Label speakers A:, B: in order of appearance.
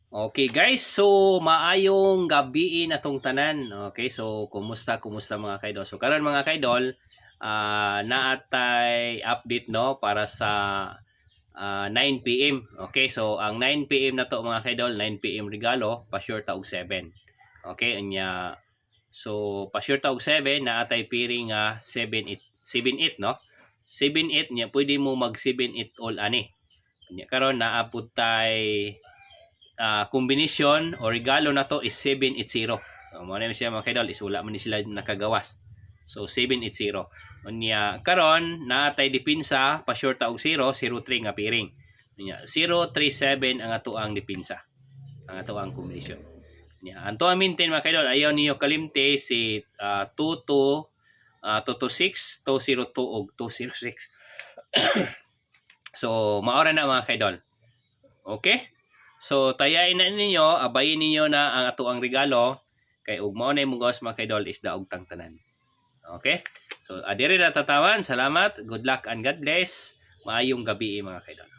A: Okay guys, so maayong gabi atong tanan. Okay, so kumusta mga kaidol? So karon mga kaidol, naatay update no para sa 9 PM. Okay, so ang 9 PM na to mga kaidol, 9 PM regalo, pa-sure ta og 7. Okay, anya so pa-sure ta og 7 naatay piring 7-8 7-8 no. 7-8 nya pwede mo mag 7-8 all ani. Nya karon naapod tay combination o regalo na to is 780. Mo na siya mga kaidol, is wala man ni sila nakagawas. So 780. Unya karon naatay dipinsa pa short og 003 nga piring. Unya 037 ang ato ang dipinsa. Ang ato ang combination. Unya anto ang maintain mga kaidol, ayaw niyo kalimte si 22 226, 202 og 206. So maora na mga kaidol. Okay? So tayain na ninyo, abayin ninyo na ang ato ang regalo kay ug mao na imong gawas mga kaidol is daog tang tanan. Okay? So adiri na tatawan, salamat, good luck and God bless. Maayong gabi mga kaidol.